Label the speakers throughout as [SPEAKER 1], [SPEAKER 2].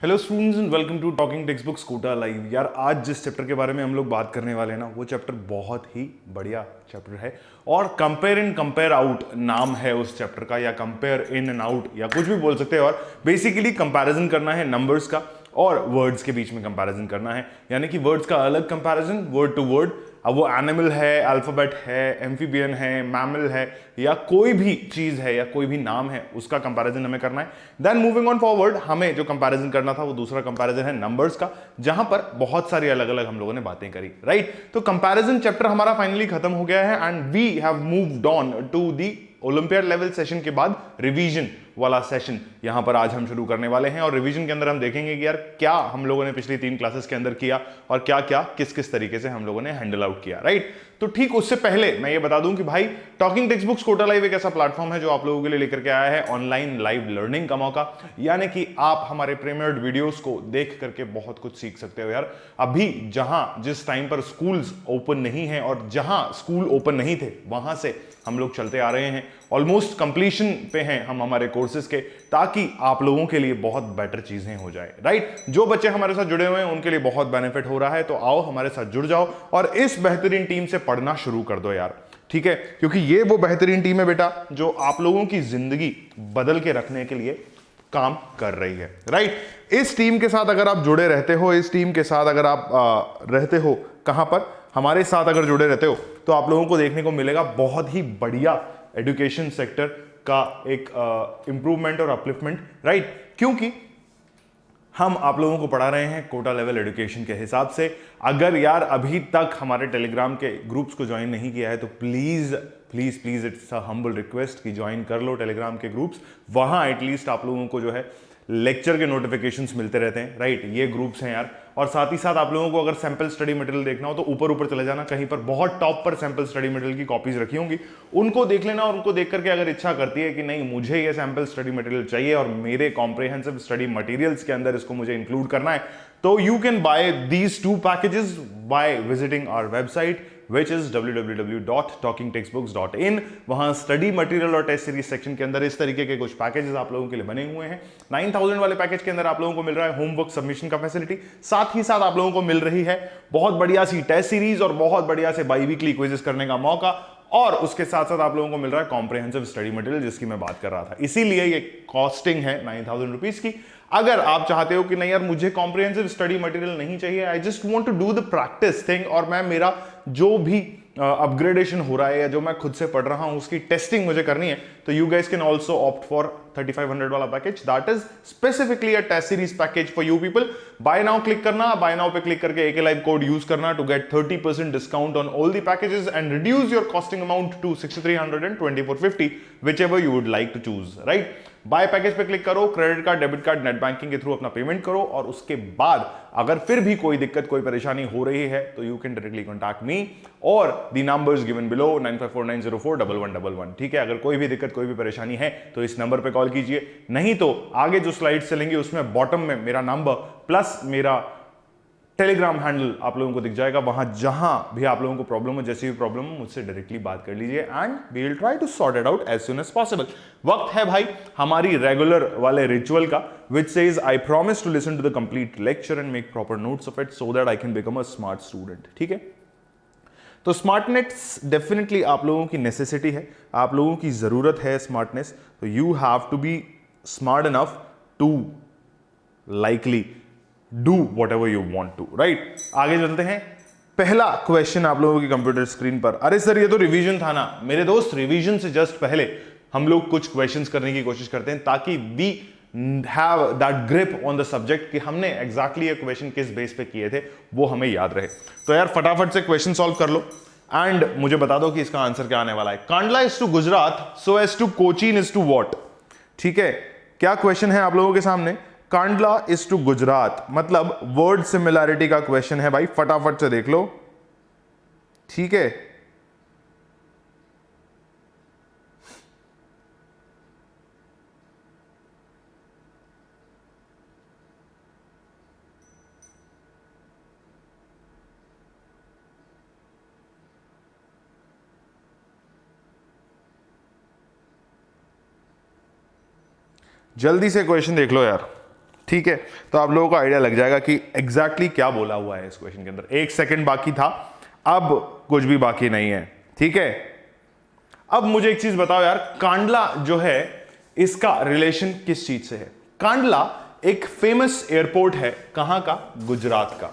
[SPEAKER 1] Hello students and welcome to talking text books Kota live. यार आज जिस चैप्टर के बारे में हम लोग बात करने वाले हैं ना, वो चैप्टर बहुत ही बढ़िया चैप्टर है और कंपेयर इन कंपेयर आउट नाम है उस चैप्टर का, या कंपेयर इन एंड आउट या कुछ भी बोल सकते हैं। और बेसिकली कंपैरिजन करना है नंबर्स का और वर्ड्स के बीच में कंपैरिजन करना है, यानी कि वर्ड्स का अलग कंपैरिजन वर्ड टू वर्ड। अब वो एनिमल है, अल्फाबेट है, एम्फीबियन है, मैमल है, या कोई भी चीज है या कोई भी नाम है, उसका कंपैरिजन हमें करना है। देन मूविंग ऑन फॉरवर्ड, हमें जो कंपैरिजन करना था वो दूसरा कंपैरिजन है नंबर्स का, जहां पर बहुत सारी अलग अलग हम लोगों ने बातें करी, राइट। तो कंपैरिजन चैप्टर हमारा फाइनली खत्म हो गया है and we have moved on to the olympiad level session के बाद रिवीजन वाला सेशन यहां पर आज हम शुरू करने वाले हैं। और रिवीजन के अंदर हम देखेंगे कि यार क्या हम लोगों ने पिछली 3 क्लासेस के अंदर किया और क्या क्या किस किस तरीके से हम लोगों ने हैंडल आउट किया, राइट। तो ठीक उससे पहले मैं ये बता दूं कि भाई talking text books Kota live एक ऐसा प्लेटफॉर्म है जो आप लोगों के लिए लेकर के आया है ऑनलाइन लाइव लर्निंग का मौका, यानी कि आप हमारे प्रीमियर्ड वीडियोस को देख करके बहुत कुछ सीख सकते हो। यार अभी जहां जिस टाइम पर स्कूल्स ओपन नहीं है और जहां स्कूल ओपन नहीं थे वहां से हम लोग चलते आ रहे हैं, ऑलमोस्ट कंप्लीशन पे हैं हम हमारे कोर्सेज के, ताकि आप लोगों के लिए बहुत बेटर चीजें हो जाए, राइट। जो बच्चे हमारे साथ जुड़े हुए हैं उनके लिए बहुत बेनिफिट हो रहा है, तो आओ हमारे साथ जुड़ जाओ और इस बेहतरीन टीम से पढ़ना शुरू कर दो यार, ठीक है। क्योंकि ये वो बेहतरीन टीम है बेटा जो आप लोगों की जिंदगी बदल के रखने के लिए काम कर रही है, राइट। इस टीम के साथ अगर आप जुड़े रहते हो, इस टीम के साथ अगर आप रहते हो, कहां पर, हमारे साथ अगर जुड़े रहते हो, तो आप लोगों को देखने को मिलेगा बहुत ही बढ़िया एजुकेशन सेक्टर का एक इंप्रूवमेंट और अपलिफ्टमेंट, राइट। क्योंकि हम आप लोगों को पढ़ा रहे हैं कोटा लेवल एजुकेशन के हिसाब से। अगर यार अभी तक हमारे टेलीग्राम के ग्रुप्स को ज्वाइन नहीं किया है तो please please please it's a humble request कि ज्वाइन कर लो टेलीग्राम के ग्रुप्स। वहां एटलीस्ट आप लोगों को जो है लेक्चर के नोटिफिकेशंस मिलते रहते हैं, राइट। ये ग्रुप्स हैं यार। और साथ ही साथ आप लोगों को अगर सैंपल स्टडी मटेरियल देखना हो तो ऊपर ऊपर चले जाना, कहीं पर बहुत टॉप पर सैंपल स्टडी मटेरियल की कॉपीज रखी होंगी, उनको देख लेना। और उनको देख करके अगर इच्छा करती है कि नहीं मुझे ये सैंपल स्टडी मटेरियल चाहिए और मेरे कॉम्प्रिहेंसिव स्टडी मटेरियल्स के अंदर इसको मुझे इंक्लूड करना है, तो you can buy these 2 packages by visiting our website which is www.talkingtextbooks.in। वहां स्टडी मटेरियल और टेस्ट सीरीज सेक्शन के अंदर इस तरीके के कुछ पैकेजेस आप लोगों के लिए बने हुए हैं। 9000 वाले पैकेज के अंदर आप लोगों को मिल रहा है होमवर्क सबमिशन का फैसिलिटी, साथ ही साथ आप लोगों को मिल रही है बहुत बढ़िया सी टेस्ट सीरीज और बहुत बढ़िया से बाई वीकली क्विजेस करने का मौका, और उसके साथ साथ आप लोगों को मिल रहा है कॉम्प्रिहेंसिव स्टडी मटेरियल जिसकी मैं बात कर रहा था। इसीलिए ये कॉस्टिंग है 9000 रुपीज की। अगर आप चाहते हो कि नहीं यार मुझे कॉम्प्रिहेंसिव स्टडी मटेरियल नहीं चाहिए, I just want to do the practice thing, और मैं मेरा जो भी अपग्रेडेशन हो रहा है या जो मैं खुद से पढ़ रहा हूं उसकी टेस्टिंग मुझे करनी है, तो you guys can also opt for 3500 वाला package, that is specifically a test series package for you people. Buy now click करना, बाय नाउ पे क्लिक करके AK लाइव कोड यूज करना to get 30% discount on all the packages and reduce your costing amount to 6300 and 2450 whichever you would like to choose, right. Buy package पे click करो, credit card, debit card, net banking के through अपना payment करो, और उसके बाद अगर फिर भी कोई दिक्कत कोई परेशानी हो रही है तो you can directly contact me और द नंबर्स गिवन बिलो 9549041111, ठीक है। अगर कोई भी दिक्कत कोई भी परेशानी है तो इस नंबर पे कॉल कीजिए, नहीं तो आगे जो स्लाइड्स चलेंगी उसमें बॉटम में मेरा नंबर प्लस मेरा टेलीग्राम हैंडल आप लोगों को दिख जाएगा। वहां जहां भी आप लोगों को प्रॉब्लम हो, जैसी भी प्रॉब्लम हो, मुझसे डायरेक्टली बात कर लीजिए and we will try to sort it out as soon as possible. वक्त है भाई हमारी रेगुलर वाले रिचुअल का, which says I promise to listen to the complete lecture and make proper notes of it so that I can become a smart student, ठीक है। तो smartness definitely आप लोगों की नेसेसिटी है, आप लोगों की जरूरत है स्मार्टनेस, तो you have to be smart enough to likely do whatever you want to, right. आगे चलते हैं। पहला क्वेश्चन आप लोगों की कंप्यूटर स्क्रीन पर, अरे सर ये तो रिवीजन था ना। मेरे दोस्त रिवीजन से जस्ट पहले हम लोग कुछ क्वेश्चंस करने की कोशिश करते हैं ताकि we have that grip on the subject कि हमने एग्जैक्टली ये क्वेश्चन किस बेस पे किए थे वो हमें याद रहे। तो यार फटाफट से क्वेश्चन सॉल्व कर लो एंड मुझे बता दो कि इसका आंसर क्या आने वाला है। Kandla is to Gujarat so as to Cochin is to what, ठीक है। क्या क्वेश्चन है आप लोगों के सामने, कांडला इज टू गुजरात, मतलब वर्ड सिमिलैरिटी का क्वेश्चन है भाई, फटाफट से देख लो, ठीक है। जल्दी से क्वेश्चन देख लो यार, ठीक है, तो आप लोगों को आइडिया लग जाएगा कि एग्जैक्टली क्या बोला हुआ है इस क्वेश्चन के अंदर। 1 सेकंड बाकी था, अब कुछ भी बाकी नहीं है। ठीक है, अब मुझे एक चीज बताओ यार, कांडला जो है इसका रिलेशन किस चीज से है? कांडला एक फेमस एयरपोर्ट है, कहां का? गुजरात का।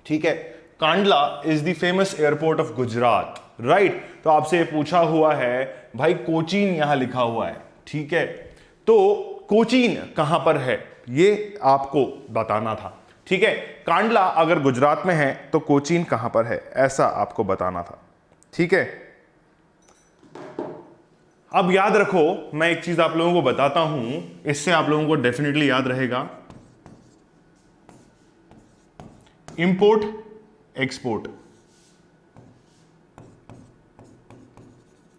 [SPEAKER 1] ठीक है, Kandla is the famous airport of Gujarat, right. तो आपसे पूछा हुआ है भाई कोचीन यहां लिखा हुआ है, ठीक है, तो कोचीन कहां पर है ये आपको बताना था। ठीक है, कांडला अगर गुजरात में है तो कोचीन कहां पर है, ऐसा आपको बताना था। ठीक है, अब याद रखो, मैं एक चीज आप लोगों को बताता हूं, इससे आप लोगों को डेफिनेटली याद रहेगा। इंपोर्ट एक्सपोर्ट,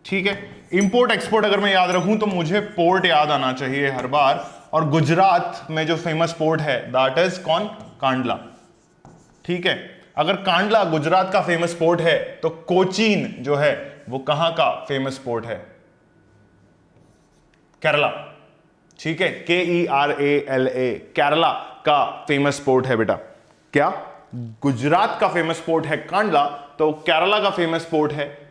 [SPEAKER 1] ठीक है, इंपोर्ट एक्सपोर्ट अगर मैं याद रखूं तो मुझे पोर्ट याद आना चाहिए हर बार, और गुजरात में जो फेमस पोर्ट है दैट इज कौन? कांडला। ठीक है, अगर कांडला गुजरात का फेमस पोर्ट है तो कोचीन जो है वो कहां का फेमस पोर्ट है? केरला। ठीक है, KERALA, केरला का फेमस पोर्ट है बेटा। क्या? गुजरात का फेमस पोर्ट है कांडला, तो केरला का फेमस पोर्ट है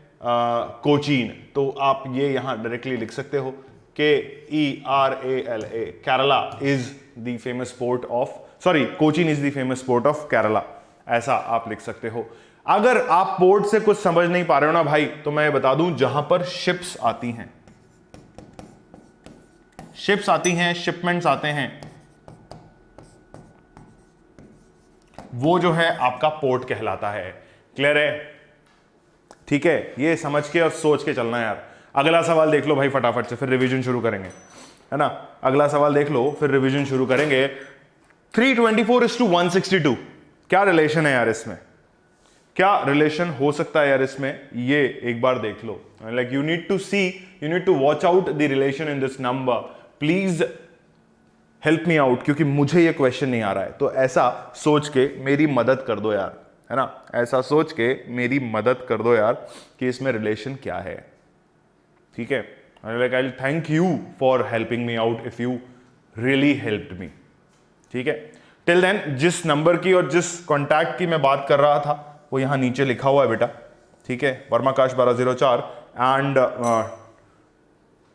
[SPEAKER 1] कोचीन। तो आप ये यहां डायरेक्टली लिख सकते हो KERALA, Kerala is the famous port of, sorry, Cochin is the famous port of Kerala, ऐसा आप लिख सकते हो। अगर आप पोर्ट से कुछ समझ नहीं पा रहे हो ना भाई, तो मैं बता दूं, जहां पर शिप्स आती हैं, शिप्स आती हैं, शिपमेंट्स आते हैं, वो जो है आपका पोर्ट कहलाता है। क्लियर है? ठीक है, ये समझ के और सोच के चलना है यार। अगला सवाल देख लो भाई फटाफट से, फिर रिवीजन शुरू करेंगे, है ना। अगला सवाल देख लो, फिर रिवीजन शुरू करेंगे। 324:162, क्या रिलेशन है यार इसमें? क्या रिलेशन हो सकता है यार इसमें? ये एक बार देख लो, like you need to see, you need to watch out the relation in this number, please help me out, क्योंकि मुझे ये क्वेश्चन नहीं आ रहा है। तो ऐसा सोच के मेरी मदद कर दो यार, है ना, ऐसा सोच के मेरी मदद कर दो यार कि इसमें रिलेशन क्या है। ठीक है, like I will thank you for helping me out if you really helped me. ठीक है, टिल देन जिस नंबर की और जिस कॉन्टैक्ट की मैं बात कर रहा था वो यहां नीचे लिखा हुआ है बेटा। ठीक है, वर्माकाश 1204 एंड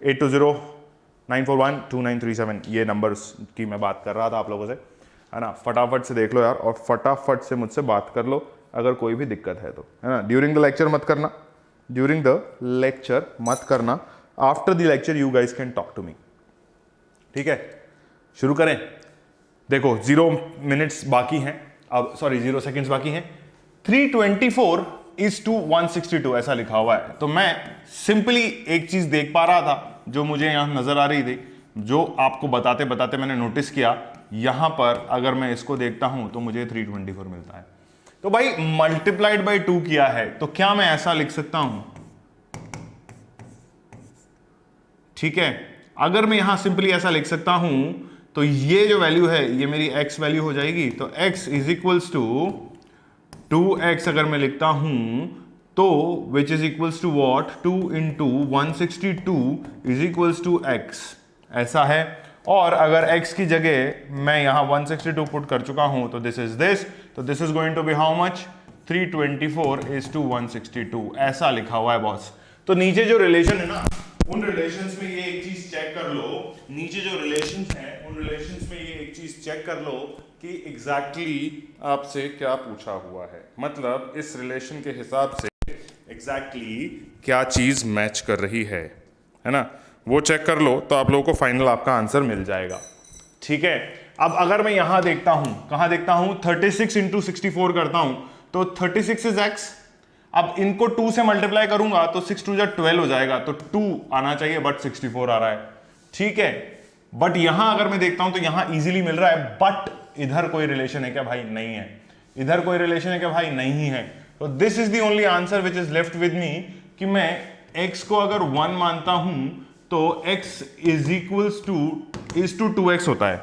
[SPEAKER 1] 8209412937, ये नंबर्स की मैं बात कर रहा था आप लोगों से, है ना। फटाफट से देख लो यार, और फटाफट से मुझसे बात कर लो अगर कोई भी दिक्कत है तो, है ना। ड्यूरिंग द लेक्चर मत करना, ड्यूरिंग द लेक्चर मत करना, after the lecture you guys can talk to me. ठीक है, शुरू करें। देखो 0 मिनट्स बाकी हैं, अब सॉरी 0 सेकंड्स बाकी हैं। 324:162 ऐसा लिखा हुआ है, तो मैं सिंपली एक चीज देख पा रहा था जो मुझे यहां नजर आ रही थी, जो आपको बताते बताते मैंने नोटिस किया, यहां पर अगर मैं इसको देखता हूं तो मुझे 324 मिलता है। तो भाई मल्टीप्लाइड बाय 2 किया है, तो क्या मैं ऐसा लिख सकता हूं? ठीक है, अगर मैं यहां सिंपली ऐसा लिख सकता हूं तो ये जो वैल्यू है ये मेरी x वैल्यू हो जाएगी। तो x is equals to 2x अगर मैं लिखता हूं तो which is equals to what, 2 into 162 is equals to x, ऐसा है। और अगर x की जगह मैं यहां 162 पुट कर चुका हूं तो दिस इज दिस, तो this is going to be how much, 324:162, ऐसा लिखा हुआ है बॉस। तो नीचे जो रिलेशन है ना, उन रिलेशंस में ये एक चीज चेक कर लो, नीचे जो रिलेशंस हैं उन रिलेशंस में ये एक चीज चेक कर लो कि एग्जैक्टली आपसे क्या पूछा हुआ है, मतलब इस रिलेशन के हिसाब से एग्जैक्टली क्या चीज मैच कर रही है ना, वो चेक कर लो तो आप लोगों को फाइनल आपका आंसर मिल जाएगा। ठीक है, अब अगर मैं यहां देखता हूं, कहां देखता हूं, 36 इंटू 64 करता हूं तो 36 इज x। अब इनको 2 से मल्टीप्लाई करूंगा तो 6 2 12 हो जाएगा, तो 2 आना चाहिए बट 64 आ रहा है। ठीक है, बट यहां अगर मैं देखता हूं तो यहां इजीली मिल रहा है, बट इधर कोई रिलेशन है क्या भाई? नहीं है। इधर कोई रिलेशन है क्या भाई? नहीं है। तो this is the only answer which is left with me, कि मैं x को अगर 1 मानता हूं तो x is equals to 2x होता है।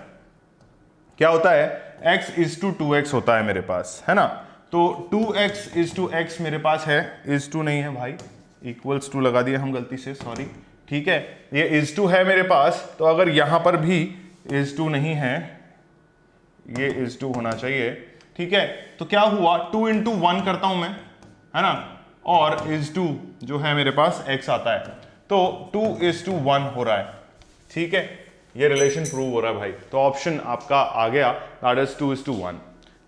[SPEAKER 1] क्या होता है? x इज टू 2x होता है मेरे पास, है ना। तो 2x इज टू x मेरे पास है, इज टू नहीं है भाई, इक्वल्स टू लगा दिया हम गलती से, सॉरी। ठीक है, ये इज टू है मेरे पास, तो अगर यहां पर भी इज टू नहीं है ये इज टू होना चाहिए, ठीक है। तो क्या हुआ, 2 into 1 करता हूं मैं, है ना, और इज टू जो है मेरे पास x आता है, तो 2:1 हो रहा है, ठीक है। ये रिलेशन प्रूव हो रहा है भाई, तो ऑप्शन आपका आ गया, दैट इज 2:1,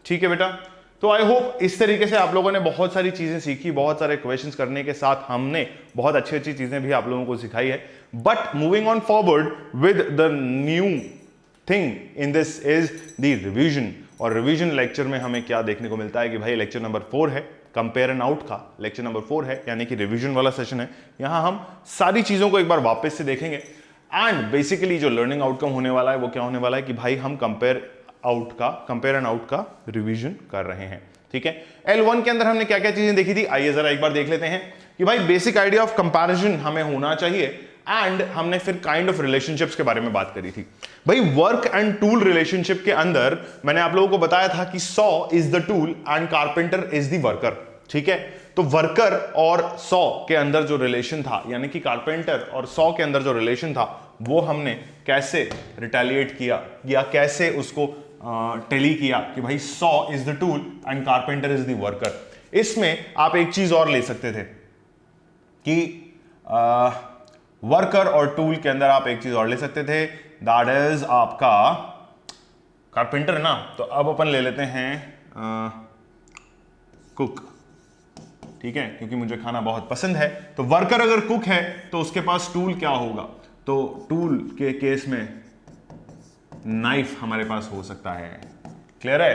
[SPEAKER 1] ठीक है बेटा। तो आई होप इस तरीके से आप लोगों ने बहुत सारी चीजें सीखी, बहुत सारे क्वेश्चंस करने के साथ हमने बहुत अच्छी अच्छी चीजें भी आप लोगों को सिखाई है। But moving on forward with the new thing in this is the revision. और रिवीजन लेक्चर में हमें क्या देखने को मिलता है कि भाई लेक्चर नंबर 4 है, कंपेयर एंड आउट का लेक्चर नंबर 4 है, यानी कि रिवीजन वाला सेशन है। यहां हम सारी चीजों को एक बार वापस से देखेंगे एंड बेसिकली जो लर्निंग आउटकम होने वाला है वो क्या होने वाला है कि भाई हम कंपेयर एंड आउट का रिवीजन कर रहे हैं, ठीक है। L1 के अंदर हमने क्या क्या चीजें देखी थी, आइए जरा एक बार देख लेते हैं कि भाई बेसिक आइडिया ऑफ कंपैरिजन हमें होना चाहिए एंड हमने फिर काइंड ऑफ रिलेशनशिप्स के बारे में बात करी थी। भाई वर्क एंड टूल रिलेशनशिप के अंदर मैंने आप लोगों को बताया था कि saw is the tool and carpenter is the worker, ठीक है। तो वर्कर और सॉ के अंदर जो रिलेशन था, यानी कि कारपेंटर और सॉ के अंदर जो रिलेशन था, वो हमने कैसे रिटेलिएट किया या कैसे उसको टेली किया कि भाई saw is the tool and carpenter is the worker. इसमें आप एक चीज और ले सकते थे कि वर्कर और टूल के अंदर आप एक चीज और ले सकते थे, दैट इज आपका कारपेंटर ना। तो अब अपन ले लेते हैं कुक, ठीक है, क्योंकि मुझे खाना बहुत पसंद है। तो वर्कर अगर कुक है तो उसके पास टूल क्या होगा, तो टूल के केस में नाइफ हमारे पास हो सकता है, क्लियर है।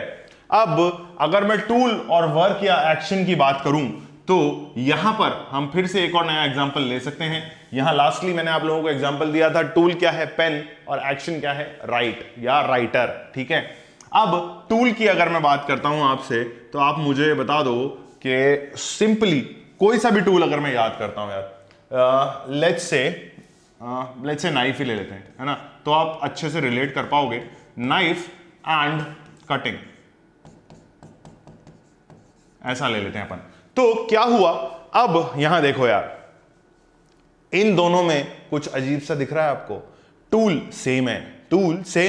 [SPEAKER 1] अब अगर मैं टूल और वर्क या एक्शन की बात करूं तो यहां पर हम फिर से एक और नया एग्जांपल ले सकते हैं। यहां लास्टली मैंने आप लोगों को एग्जांपल दिया था, टूल क्या है, पेन, और एक्शन क्या है, राइट या राइटर, ठीक है। अब टूल की अगर मैं बात करता हूं आपसे, तो आप मुझे बता दो कि सिंपली कोई सा भी टूल अगर मैं याद करता हूं यार, लेट्स से नाइफ ही ले लेते हैं, है ना, तो आप अच्छे से रिलेट कर पाओगे, नाइफ एंड कटिंग, ऐसा ले लेते हैं अपन। तो क्या हुआ, अब यहां देखो यार, इन दोनों में कुछ अजीब सा दिख रहा है आपको, टूल सेम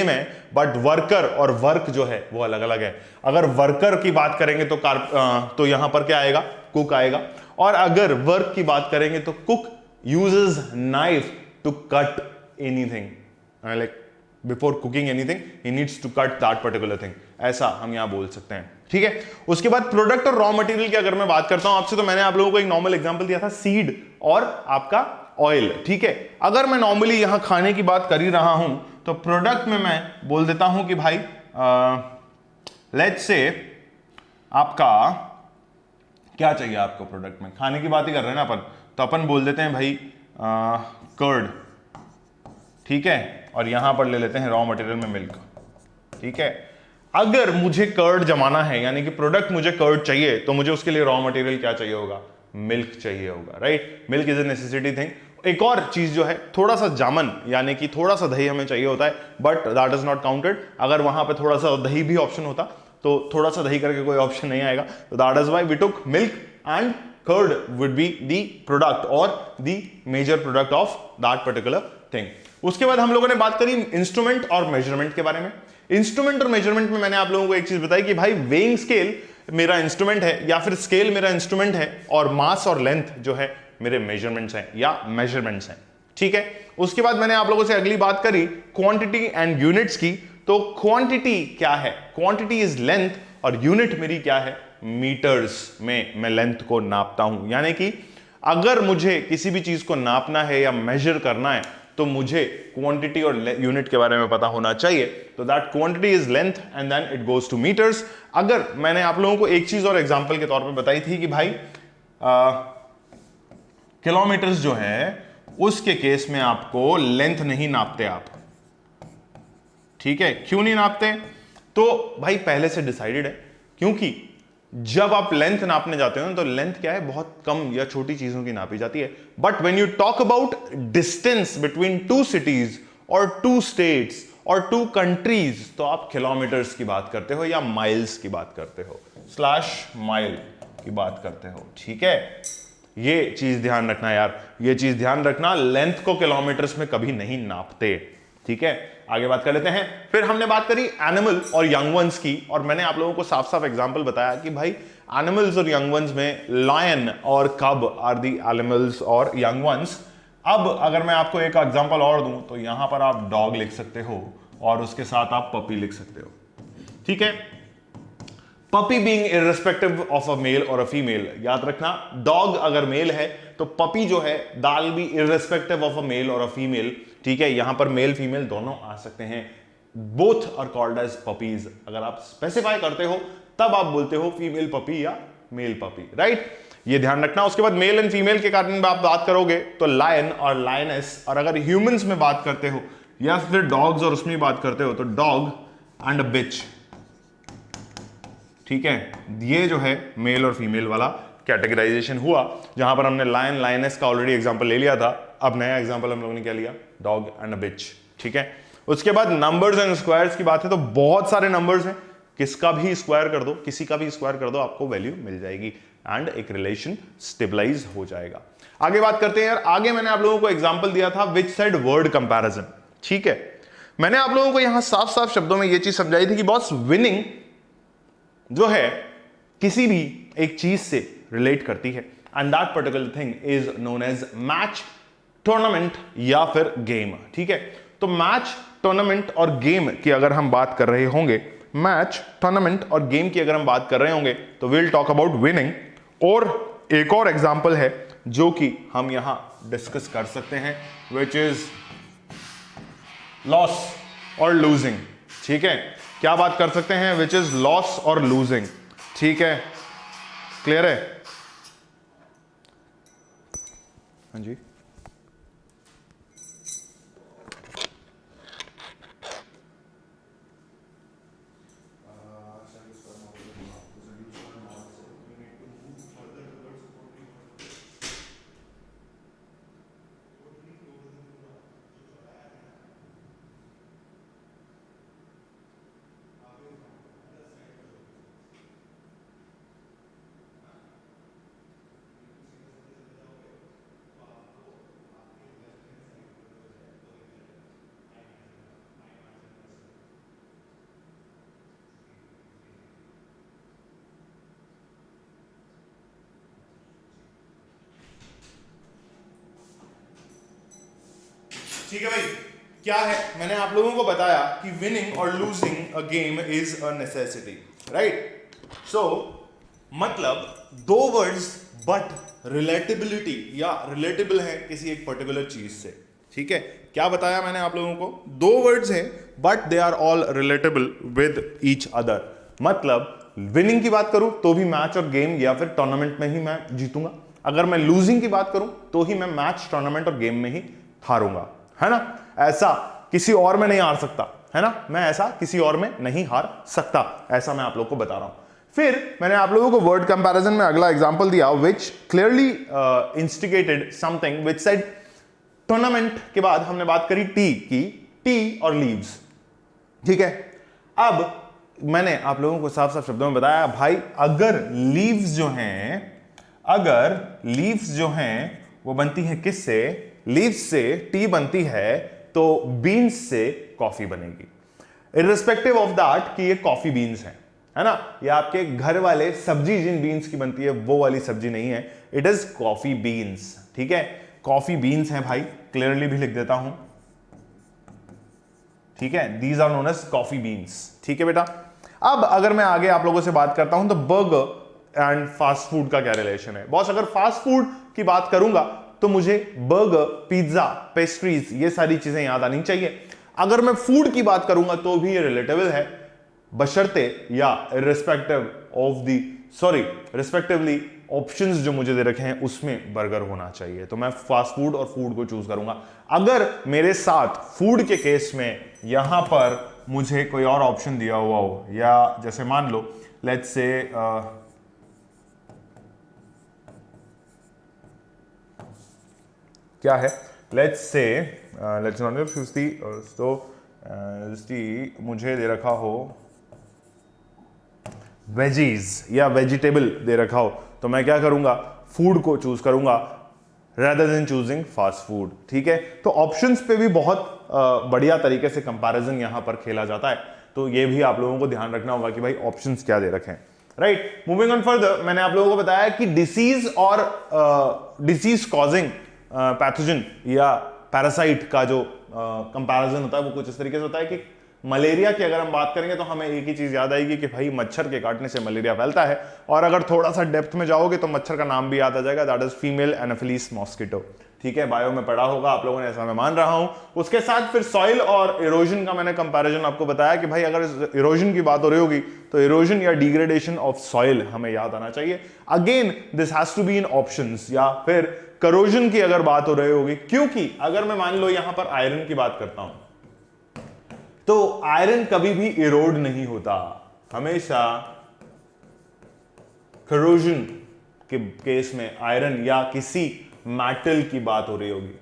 [SPEAKER 1] है, बट वर्कर और वर्क जो है वो अलग अलग है। अगर वर्कर की बात करेंगे तो यहां पर क्या आएगा, कुक आएगा, और अगर वर्क की बात करेंगे तो cook uses knife to cut anything, like before cooking anything he needs to cut that particular thing, ऐसा हम यहां बोल सकते हैं, ठीक है। उसके बाद प्रोडक्ट और रॉ मटेरियल की अगर मैं बात करता हूं आपसे, तो मैंने आप लोगों को एक नॉर्मल एग्जांपल दिया था, सीड और आपका ऑयल, ठीक है। अगर मैं नॉर्मली यहां खाने की बात कर ही रहा हूं तो प्रोडक्ट में मैं बोल देता हूं कि भाई लेट्स से आपका क्या चाहिए, आपको प्रोडक्ट में खाने की बात ही कर रहे हैं ना अपन, तो अपन बोल देते हैं भाई कर्ड, ठीक है, और यहां पर ले लेते हैं रॉ मटेरियल में मिल्क, ठीक है। अगर मुझे कर्ड जमाना है, यानी कि प्रोडक्ट मुझे कर्ड चाहिए, तो मुझे उसके लिए रॉ मटेरियल क्या चाहिए होगा, मिल्क चाहिए होगा, right. Milk is a necessity thing. एक और चीज जो है, थोड़ा सा जामन यानी कि थोड़ा सा दही हमें चाहिए होता है, but that is not counted. अगर वहां पे थोड़ा सा दही भी ऑप्शन होता तो थोड़ा सा दही करके कोई ऑप्शन नहीं आएगा, तो that is why we took milk and curd would be the product और the major product of that particular thing. उसके बाद हम लोगों ने बात करी इंस्ट्रूमेंट और मेजरमेंट के बारे में। इंस्ट्रूमेंट और मेजरमेंट में मैंने आप लोगों को एक चीज बताई कि भाई वेइंग स्केल मेरा इंस्ट्रूमेंट है, या फिर स्केल मेरा इंस्ट्रूमेंट है, और मास और लेंथ जो है मेरे मेजरमेंट्स हैं या मेजरमेंट्स हैं, ठीक है। उसके बाद मैंने आप लोगों से अगली बात करी क्वांटिटी एंड यूनिट्स की। तो क्वांटिटी क्या है, क्वांटिटी इज लेंथ, और यूनिट मेरी क्या है, मीटर्स में मैं लेंथ को नापता हूं। यानी कि अगर मुझे किसी भी चीज को नापना है या मेजर करना है तो मुझे क्वांटिटी और यूनिट के बारे में पता होना चाहिए। तो that quantity is length and then it goes to metres. अगर मैंने आप लोगों को एक चीज और एग्जांपल के तौर पे बताई थी कि भाई किलोमीटर्स जो है उसके केस में आपको लेंथ नहीं नापते आप, ठीक है। क्यों नहीं नापते, तो भाई पहले से डिसाइडेड है, क्योंकि जब आप लेंथ नापने जाते हो तो लेंथ क्या है, बहुत कम या छोटी चीजों की नापी जाती है। But when you talk about distance between two cities और टू स्टेट्स और टू कंट्रीज, तो आप किलोमीटर्स की बात करते हो या माइल्स की बात करते हो, स्लैश माइल की बात करते हो, ठीक है। ये चीज ध्यान रखना यार, ये चीज ध्यान रखना, लेंथ को किलोमीटर्स में कभी नहीं नापते, ठीक है, आगे बात कर लेते हैं। फिर हमने बात करी एनिमल और यंग वंस की, और मैंने आप लोगों को साफ साफ एग्जांपल बताया कि भाई एनिमल्स और यंग वंस में लायन और कब आर दी एनिमल्स और यंग वंस। अब अगर मैं आपको एक एग्जांपल और दूं तो यहां पर आप डॉग लिख सकते हो और उसके साथ आप पपी लिख सकते हो, ठीक है। Puppy being irrespective of a male और अ फीमेल, याद रखना डॉग अगर मेल है तो पपी जो है that be irrespective of a male और अ फीमेल, ठीक है। यहां पर मेल फीमेल दोनों आ सकते हैं, both are called as puppies. अगर आप स्पेसिफाई करते हो तब आप बोलते हो फीमेल पपी या मेल पपी, राइट, ये ध्यान रखना। उसके बाद मेल एंड फीमेल के कारण में आप बात करोगे तो लायन और लायनेस, और अगर ह्यूमंस में बात करते हो या फिर डॉग्स और उसमें बात करते हो तो डॉग एंड अ बिच, ठीक है। ये जो है मेल और फीमेल वाला कैटेगराइजेशन हुआ, जहां पर हमने लायन लायनेस का ऑलरेडी एग्जांपल ले लिया था। अब नया एग्जांपल हम लोगों ने क्या लिया, डॉग एंड अ बिच, ठीक है। उसके बाद नंबर्स एंड स्क्वायर्स की बात है तो बहुत सारे नंबर्स हैं, किसका भी स्क्वायर कर दो, किसी का भी स्क्वायर कर दो, आपको वैल्यू मिल जाएगी एंड एक रिलेशन स्टेबलाइज हो जाएगा। आगे बात करते हैं यार। आगे मैंने आप लोगों को एग्जांपल दिया था विच साइड वर्ड कंपैरिजन, ठीक है। मैंने आप लोगों को यहां साफ साफ शब्दों में यह चीज समझाई थी कि बॉस विनिंग जो है किसी भी एक चीज से रिलेट करती है and that particular thing is known as match, tournament या फिर गेम, ठीक है। तो मैच, टूर्नामेंट और गेम की अगर हम बात कर रहे होंगे, मैच, टूर्नामेंट और गेम की अगर हम बात कर रहे होंगे तो विल टॉक अबाउट विनिंग। और एक और एग्जांपल है जो कि हम यहां डिस्कस कर सकते हैं विच इज लॉस और लूजिंग, ठीक है। क्या बात कर सकते हैं, विच इज लॉस और लूजिंग, ठीक है, क्लियर है। हाँ जी, ठीक है भाई। क्या है, मैंने आप लोगों को बताया कि विनिंग और losing a game is a necessity, right. So मतलब दो वर्ड्स बट रिलेटेबिलिटी या रिलेटेबल है किसी एक पर्टिकुलर चीज से, ठीक है। क्या बताया मैंने आप लोगों को, दो वर्ड्स हैं but they are all relatable with each other. मतलब विनिंग की बात करूं तो भी मैच और गेम या फिर टूर्नामेंट में ही मैं जीतूंगा, अगर मैं लूजिंग की बात करूं तो ही मैं मैच, टूर्नामेंट और गेम में ही हारूंगा, है ना। ऐसा किसी और में नहीं हार सकता, है ना, मैं ऐसा किसी और में नहीं हार सकता, ऐसा मैं आप लोगों को बता रहा हूं। फिर मैंने आप लोगों को वर्ड कंपैरिजन में अगला एग्जांपल दिया विच clearly instigated something which side tournament के बाद हमने बात करी टी की, टी और लीव्स, ठीक है। अब मैंने आप लोगों को साफ साफ शब्दों में बताया भाई अगर लीव्स जो हैं वो बनती है किससे, लीव्स से टी बनती है तो बीन्स से कॉफी बनेगी, इररिस्पेक्टिव ऑफ दैट कि ये कॉफी बीन्स हैं, है ना। ये आपके घर वाले सब्जी जिन बीन्स की बनती है वो वाली सब्जी नहीं है, इट इज कॉफी बीन्स, ठीक है। कॉफी बीन्स हैं भाई, क्लियरली भी लिख देता हूं, ठीक है, these are known as coffee beans, ठीक है बेटा। अब अगर मैं आगे आप लोगों से बात करता हूं तो बर्गर एंड फास्ट फूड का क्या रिलेशन है। बॉस अगर फास्ट फूड की बात करूंगा तो मुझे बर्गर, पिज्जा, पेस्ट्रीज ये सारी चीजें याद आनी चाहिए। अगर मैं फूड की बात करूंगा तो भी ये रिलेटेबल है, बशर्ते या रिस्पेक्टिवली ऑप्शंस जो मुझे दे रखे हैं उसमें बर्गर होना चाहिए, तो मैं फास्ट फूड और फूड को चूज करूंगा। अगर मेरे साथ फूड के केस में यहां पर मुझे कोई और ऑप्शन दिया हुआ हो, या जैसे मान लो लेट्स से क्या है, लेट्स नॉट मुझे दे रखा हो वेजीज या वेजिटेबल दे रखा हो तो मैं क्या करूंगा, फूड को चूज करूंगा, rather than choosing fast food। ठीक है, तो ऑप्शंस पे भी बहुत बढ़िया तरीके से कंपैरिजन यहां पर खेला जाता है, तो ये भी आप लोगों को ध्यान रखना होगा कि भाई ऑप्शंस क्या दे रखे हैं। राइट, मूविंग ऑन फर्दर, मैंने आप लोगों को बताया कि डिसीज और डिसीज कॉजिंग पैथोजन या पैरासाइट का जो कंपैरिजन होता है वो कुछ इस तरीके से होता है कि मलेरिया की अगर हम बात करेंगे तो हमें एक ही चीज याद आएगी कि भाई मच्छर के काटने से मलेरिया फैलता है, और अगर थोड़ा सा डेप्थ में जाओगे तो मच्छर का नाम भी याद आ जाएगा, that is female Anopheles mosquito. ठीक है, बायो में पढ़ा होगा आप लोगों ने, ऐसा मैं मान रहा हूं। उसके साथ फिर सॉइल और इरोजन का मैंने कंपैरिजन आपको बताया कि भाई अगर इरोजन की बात हो रही होगी तो इरोजन या डिग्रेडेशन ऑफ सॉइल हमें याद आना चाहिए। Again this has to be in options. या फिर करोजन की अगर बात हो रही होगी, क्योंकि अगर मैं मान लो यहां पर आयरन की बात करता हूं तो आयरन कभी भी इरोड नहीं होता, हमेशा करोजन के केस में आयरन या किसी मेटल की बात हो रही होगी,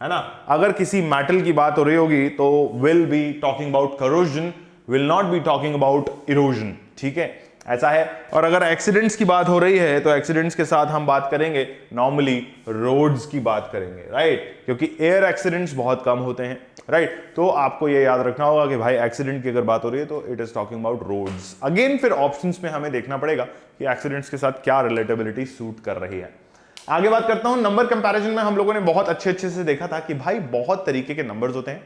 [SPEAKER 1] है ना, अगर किसी मेटल की बात हो रही होगी तो will be talking about corrosion, will not be talking about erosion. ठीक है, ऐसा है। और अगर एक्सीडेंट्स की बात हो रही है तो एक्सीडेंट्स के साथ हम बात करेंगे नॉर्मली रोड्स की बात करेंगे, राइट, क्योंकि एयर एक्सीडेंट्स बहुत कम होते हैं, राइट। तो आपको ये याद रखना होगा कि भाई एक्सीडेंट की अगर बात हो रही है तो it is talking about roads. Again फिर ऑप्शंस में हमें देखना पड़ेगा कि एक्सीडेंट्स के साथ क्या रिलेटेबिलिटी सूट कर रही है। आगे बात करता हूं नंबर कंपैरिजन में। हम लोगों ने बहुत अच्छे से देखा था कि भाई बहुत तरीके के नंबर्स होते हैं,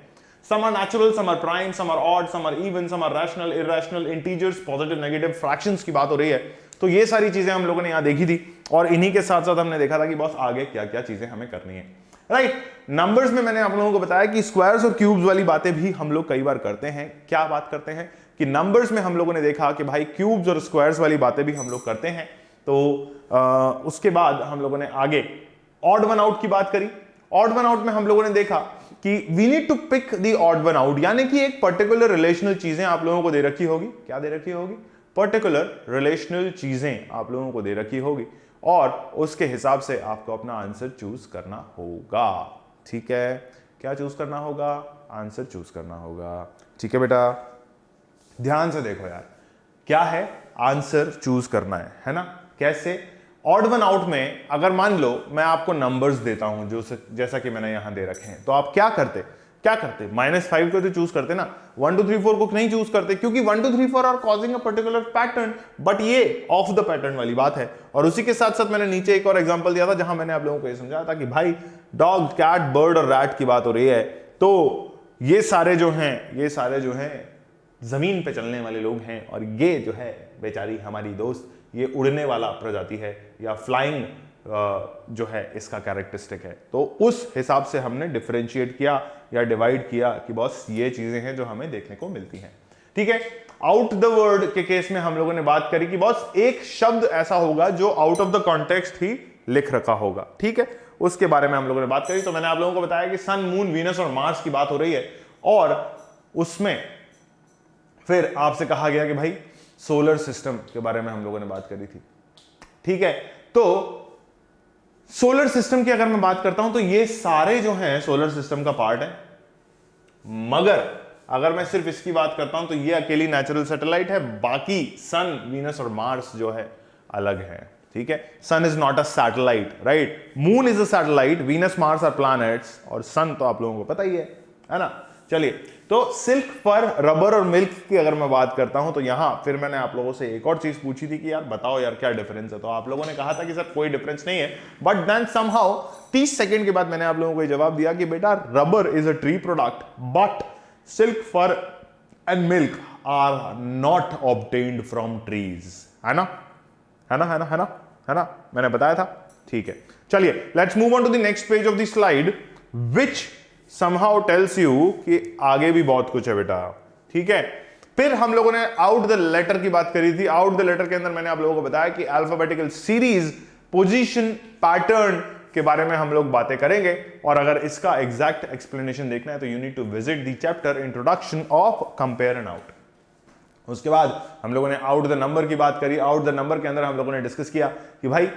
[SPEAKER 1] some are natural, some are prime, some are odd, some are even, some are rational, irrational, integers, positive, negative, fractions की बात हो रही है। तो ये सारी चीजें हम लोगों ने यहां देखी थी, और इन्हीं के साथ साथ हमने देखा था कि बॉस आगे क्या क्या चीजें हमें करनी है। राइट, नंबर्स में मैंने आप लोगों को बताया कि स्क्वायर्स और क्यूब्स वाली बातें भी हम लोग कई बार करते हैं। क्या बात करते हैं कि नंबर्स में हम लोगों ने देखा कि भाई क्यूब्स और स्क्वायर्स वाली बातें भी हम लोग करते हैं। तो उसके बाद हम लोगों ने आगे ऑड वन आउट की बात करी। ऑड वन आउट में हम लोगों ने देखा कि we need to pick the odd one out, यानी कि एक पर्टिकुलर रिलेशनल चीजें आप लोगों को दे रखी होगी। क्या दे रखी होगी? पर्टिकुलर रिलेशनल चीजें आप लोगों को दे रखी होगी, और उसके हिसाब से आपको अपना आंसर चूज करना होगा। ठीक है, क्या चूज करना होगा? आंसर चूज करना होगा। ठीक है बेटा, ध्यान से देखो यार, क्या है? आंसर चूज करना है ना। कैसे? ऑड वन आउट में अगर मान लो मैं आपको नंबर्स देता हूं जो जैसा कि मैंने यहां दे रखे हैं, तो आप क्या करते? -5 को तो चूज करते ना, 1 2 3 4 को नहीं चूज करते, क्योंकि 1 2 3 4 are causing a particular pattern, but ये ऑफ द पैटर्न वाली बात है। और उसी के साथ साथ मैंने नीचे एक और एग्जांपल दिया था जहां मैंने आप लोगों को ये समझाया था कि भाई डॉग, कैट, बर्ड और रैट की बात हो रही है, तो ये सारे जो हैं जमीन पे चलने वाले लोग हैं, और ये जो है बेचारी हमारी दोस्त, ये उड़ने वाला प्रजाति है या फ्लाइंग जो है इसका कैरेक्टरिस्टिक है। तो उस हिसाब से हमने डिफरेंशिएट किया या डिवाइड किया कि बॉस ये चीजें हैं जो हमें देखने को मिलती हैं। ठीक है, आउट द वर्ड के केस में हम लोगों ने बात करी कि बॉस एक शब्द ऐसा होगा जो आउट ऑफ द कॉन्टेक्स्ट ही लिख रखा होगा। ठीक है, उसके बारे में हम लोगों ने बात करी। तो मैंने आप लोगों को बताया कि सन, मून, वीनस और मार्स की बात हो रही है, और उसमें फिर आपसे कहा गया कि भाई सोलर सिस्टम के बारे में हम लोगों ने बात करी थी। ठीक है, तो सोलर सिस्टम की अगर मैं बात करता हूं तो ये सारे जो हैं सोलर सिस्टम का पार्ट है, मगर अगर मैं सिर्फ इसकी बात करता हूं तो ये अकेली नेचुरल सैटेलाइट है, बाकी सन, वीनस और मार्स जो है अलग है। ठीक है, sun is not a satellite, right, moon is a satellite, Venus, Mars are planets, और सन तो आप लोगों को पता ही है ना। चलिए, तो सिल्क, फर, रबर और मिल्क की अगर मैं बात करता हूं तो यहां फिर मैंने आप लोगों से एक और चीज पूछी थी कि यार बताओ यार क्या डिफरेंस है, तो आप लोगों ने कहा था कि सर कोई डिफरेंस नहीं है, बट देन समहाउ 30 सेकंड के बाद मैंने आप लोगों को ये जवाब दिया कि बेटा rubber is a tree product, but silk, fur and milk are not obtained from trees. है ना, मैंने बताया था। ठीक है, चलिए let's move on to the next page of the slide, which somehow tells you कि आगे भी बहुत कुछ है बेटा। ठीक है, फिर हम लोगों ने आउट द लेटर की बात करी थी। आउट द लेटर के अंदर मैंने आप लोगों को बताया कि अल्फाबेटिकल सीरीज, पोजीशन, पैटर्न के बारे में हम लोग बातें करेंगे, और अगर इसका एग्जैक्ट एक्सप्लेनेशन देखना है तो you need to visit the chapter introduction of compare and out. उसके बाद हम लोगों ने आउट द नंबर की बात करी। आउट द नंबर के अंदर हम लोगों ने डिस्कस किया कि भाई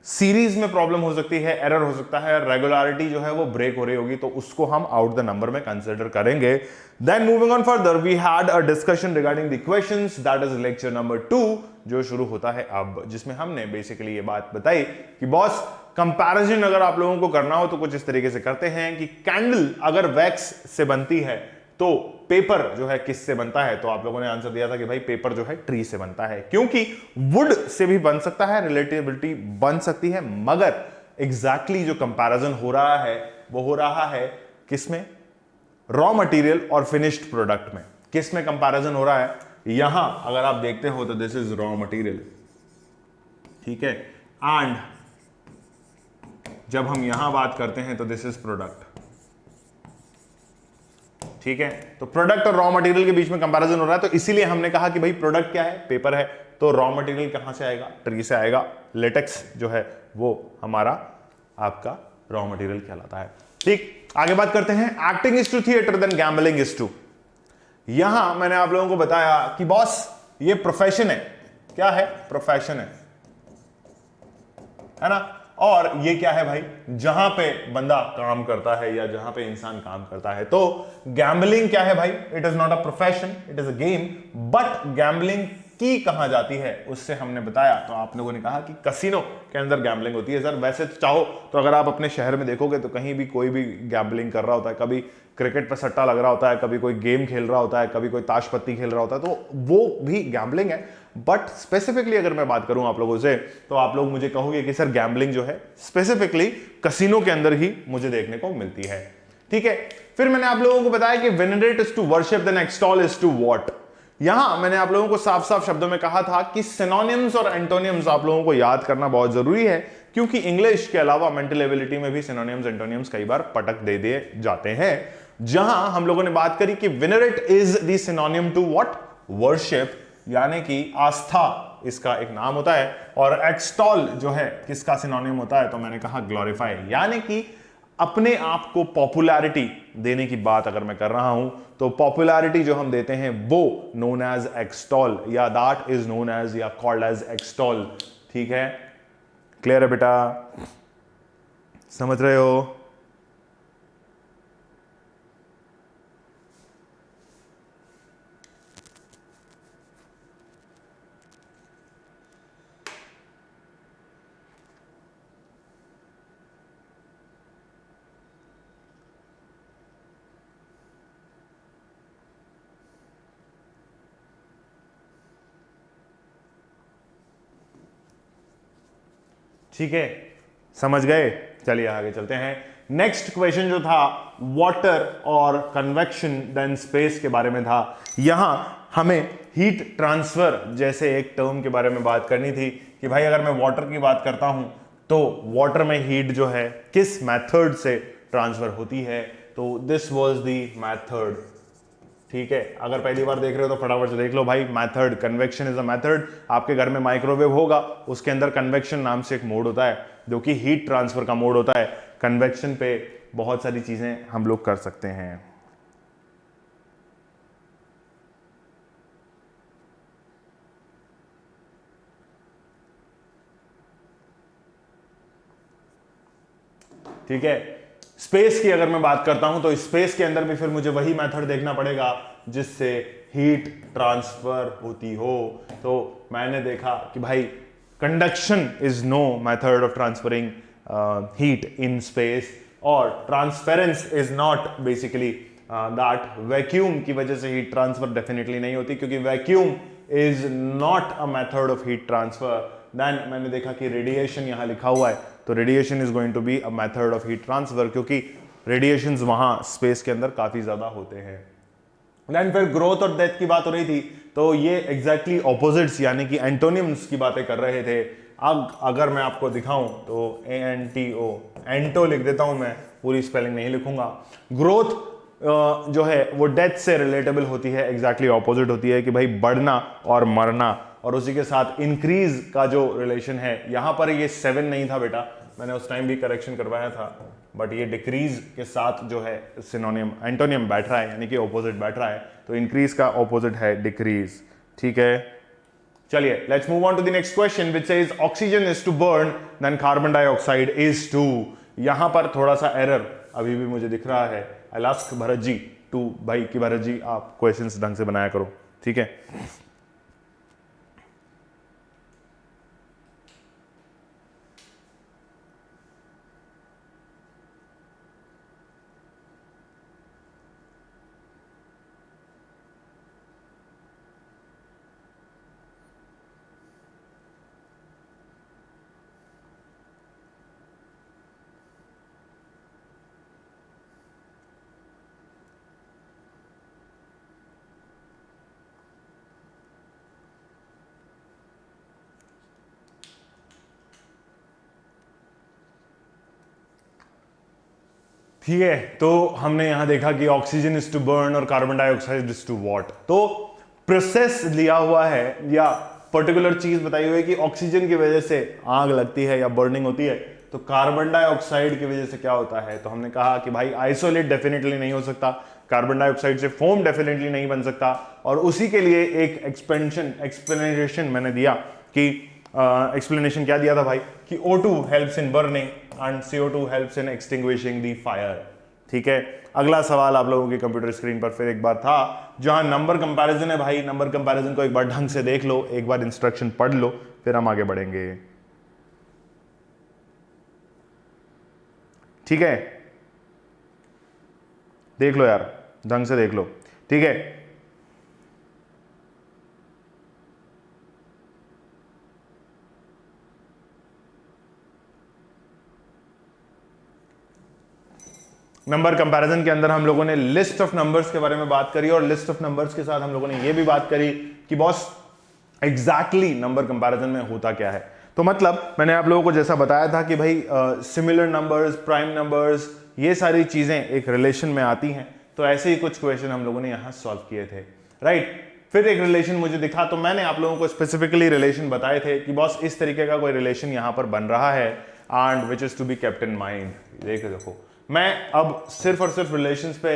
[SPEAKER 1] सीरीज में प्रॉब्लम हो सकती है, एरर हो सकता है, रेगुलरिटी जो है वो ब्रेक हो रही होगी, तो उसको हम आउट द नंबर में कंसीडर करेंगे। Then moving on further, we had a discussion regarding the equations, that is lecture number 2 जो शुरू होता है अब, जिसमें हमने बेसिकली ये बात बताई कि बॉस कंपैरिजन अगर आप लोगों को करना हो तो कुछ इस तरीके से करते हैं कि कैंडल अगर वैक्स से बनती है तो पेपर जो है किससे बनता है, तो आप लोगों ने आंसर दिया था कि भाई पेपर जो है ट्री से बनता है, क्योंकि वुड से भी बन सकता है, रिलेटिविटी बन सकती है, मगर एग्जैक्टली जो कंपैरिजन हो रहा है वो हो रहा है किसमें, रॉ मटेरियल और फिनिश्ड प्रोडक्ट में। किस में कंपैरिजन हो रहा है, यहां अगर आप देखते हो तो दिस इज रॉ मटेरियल, ठीक है, एंड जब हम यहां बात करते हैं तो दिस इज प्रोडक्ट, ठीक है। तो प्रोडक्ट और रॉ मटेरियल के बीच में कंपैरिजन हो रहा है, तो इसीलिए हमने कहा कि भाई प्रोडक्ट क्या है, पेपर है, तो रॉ मटेरियल कहां से आएगा, ट्री से आएगा। लेटेक्स जो है वो हमारा आपका रॉ मटेरियल कहलाता है। ठीक, आगे बात करते हैं। Acting is to theatre then gambling is to. यहां मैंने आप लोगों को बताया कि बॉस ये प्रोफेशन है, क्या है, प्रोफेशन है ना, और ये क्या है भाई, जहां पे बंदा काम करता है या जहां पे इंसान काम करता है। तो गैम्बलिंग क्या है भाई, it is not a profession, it is a game, but gambling की कहां जाती है उससे हमने बताया। तो आप लोगों ने कहा कि कसिनो के अंदर गैम्बलिंग होती है। सर वैसे तो चाहो तो अगर आप अपने शहर में देखोगे तो कहीं भी कोई भी गैम्बलिंग कर रहा होता है, कभी क्रिकेट पर सट्टा लग रहा होता है, कभी कोई गेम खेल रहा होता है, कभी कोई ताश पत्ती खेल रहा होता है, तो वो भी गैम्बलिंग है। बट स्पेसिफिकली अगर मैं बात करूं आप लोगों से, तो आप लोग मुझे कहोगे कि सर गैम्बलिंग जो है स्पेसिफिकली कसिनो के अंदर ही मुझे देखने को मिलती है, ठीक है। फिर मैंने आप लोगों को बताया कि venerate is to worship then extol is to what. यहां मैंने आप लोगों को साफ साफ शब्दों में कहा था कि सिनोनिम्स और एंटोनिम्स आप लोगों को याद करना बहुत जरूरी है, क्योंकि इंग्लिश के अलावा मेंटल एबिलिटी में भी सिनोनिम्स एंटोनिम्स कई बार पटक दे दिए जाते हैं। जहां हम लोगों ने बात करी कि venerate is the synonym to what, worship, यानी कि आस्था इसका एक नाम होता है, और एक्सटॉल जो है किसका सिनोनिम होता है, तो मैंने कहा ग्लोरीफाई, यानी कि अपने आप को पॉपुलैरिटी देने की बात अगर मैं कर रहा हूं तो पॉपुलैरिटी जो हम देते हैं वो नोन एज एक्सटॉल, या दैट इज नोन एज या कॉल्ड एज एक्सटॉल, ठीक है। क्लियर है बेटा, समझ रहे हो? ठीक है, समझ गए? चलिए आगे चलते हैं। नेक्स्ट क्वेश्चन जो था वाटर और कन्वेक्शन देन स्पेस के बारे में था। यहां हमें हीट ट्रांसफर जैसे एक टर्म के बारे में बात करनी थी कि भाई अगर मैं वाटर की बात करता हूं तो वाटर में हीट जो है किस मेथड से ट्रांसफर होती है, तो दिस वाज द मेथड, ठीक है। अगर पहली बार देख रहे हो तो फटाफट से देख लो भाई, method, convection is a method. आपके घर में माइक्रोवेव होगा, उसके अंदर कन्वेक्शन नाम से एक मोड होता है जो कि हीट ट्रांसफर का मोड होता है। कन्वेक्शन पे बहुत सारी चीजें हम लोग कर सकते हैं। ठीक है, स्पेस की अगर मैं बात करता हूं तो स्पेस के अंदर भी फिर मुझे वही मेथड देखना पड़ेगा जिससे हीट ट्रांसफर होती हो। तो मैंने देखा कि भाई conduction is no method of transferring heat in space, और transference is not basically that, vacuum की वजह से हीट ट्रांसफर डेफिनेटली नहीं होती, क्योंकि vacuum is not a method of heat transfer. Then मैंने देखा कि रेडिएशन यहां लिखा हुआ है, तो radiation is going to be a method of heat transfer, क्योंकि रेडिएशंस वहां स्पेस के अंदर काफी ज्यादा होते हैं। देन फिर ग्रोथ और डेथ की बात हो रही थी, तो ये एग्जैक्टली ऑपोजिट्स यानी कि एंटोनिम्स की बातें कर रहे थे। अब अगर मैं आपको दिखाऊं तो ANTO, एंटो लिख देता हूं मैं, पूरी स्पेलिंग नहीं लिखूंगा। ग्रोथ जो है वो डेथ से रिलेटेबल होती है, एग्जैक्टली ऑपोजिट होती है कि भाई बढ़ना और मरना, और उसी के साथ इंक्रीज का जो रिलेशन है, यहां पर ये 7 नहीं था बेटा, मैंने उस टाइम भी करेक्शन करवाया था, बट ये डिक्रीज के साथ जो है सिनोनिम एंटोनियम बैठ रहा है, यानी कि ऑपोजिट बैठ रहा है, तो इंक्रीज का ऑपोजिट है डिक्रीज, ठीक है। चलिए let's move on to the next question which says oxygen is to burn then carbon dioxide is to. यहां पर थोड़ा सा एरर अभी भी मुझे दिख रहा है। I ask Bharat ji to, भाई कि भरत जी आप क्वेश्चंस ढंग से बनाया करो, ठीक है। ठीक है, तो हमने यहां देखा कि ऑक्सीजन इज टू बर्न और carbon dioxide is to what. तो प्रोसेस लिया हुआ है या पर्टिकुलर चीज बताई हुई है कि ऑक्सीजन की वजह से आग लगती है या बर्निंग होती है, तो कार्बन डाइऑक्साइड की वजह से क्या होता है। तो हमने कहा कि भाई आइसोलेट डेफिनेटली नहीं हो सकता, कार्बन डाइऑक्साइड से फोम डेफिनेटली नहीं बन सकता, और उसी के लिए एक एक्सप्लेनेशन मैंने दिया कि एक्सप्लेनेशन क्या दिया था भाई कि O2 helps in burning and CO2 helps in extinguishing the fire. ठीक है, अगला सवाल आप लोगों के कंप्यूटर स्क्रीन पर फिर एक बार था, जहां नंबर कंपैरिजन है भाई। नंबर कंपैरिजन को एक बार ढंग से देख लो, एक बार इंस्ट्रक्शन पढ़ लो, फिर हम आगे बढ़ेंगे। ठीक है, देख लो यार, ढंग से देख लो। ठीक है, नंबर कंपैरिजन के अंदर हम लोगों ने लिस्ट ऑफ नंबर्स के बारे में बात करी, और लिस्ट ऑफ नंबर्स के साथ हम लोगों ने यह भी बात करी कि बॉस एग्जैक्टली नंबर कंपैरिजन में होता क्या है। तो मतलब मैंने आप लोगों को जैसा बताया था कि भाई सिमिलर नंबर्स, प्राइम नंबर्स, ये सारी चीजें एक रिलेशन में आती हैं। तो ऐसे ही कुछ क्वेश्चन हम लोगों ने यहां सॉल्व किए थे, राइट। फिर एक रिलेशन मुझे दिखा, तो मैंने आप लोगों को स्पेसिफिकली रिलेशन बताए थे कि बॉस इस तरीके का कोई रिलेशन यहां पर बन रहा है, and which is to be kept in mind. देखो मैं अब सिर्फ और सिर्फ रिलेशंस पे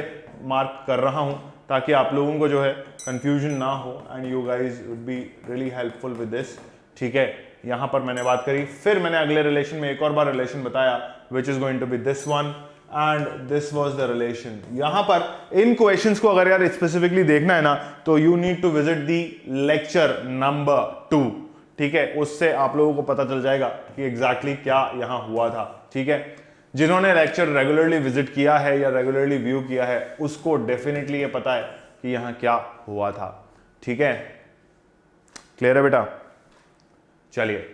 [SPEAKER 1] मार्क कर रहा हूं ताकि आप लोगों को जो है कंफ्यूजन ना हो, and you guys would be really helpful with this. ठीक है, यहां पर मैंने बात करी, फिर मैंने अगले रिलेशन में एक और बार रिलेशन बताया which is going to be this one, and this was the relation. यहां पर इन क्वेश्चंस को अगर यार स्पेसिफिकली देखना है ना, तो you need to visit the lecture number 2। ठीक है, उससे आप लोगों को पता चल जाएगा कि एग्जैक्टली क्या यहां हुआ था। ठीक है, जिन्होंने लेक्चर रेगुलरली विजिट किया है या रेगुलरली व्यू किया है, उसको डेफिनेटली ये पता है कि यहां क्या हुआ था। ठीक है, क्लियर है बेटा? चलिए,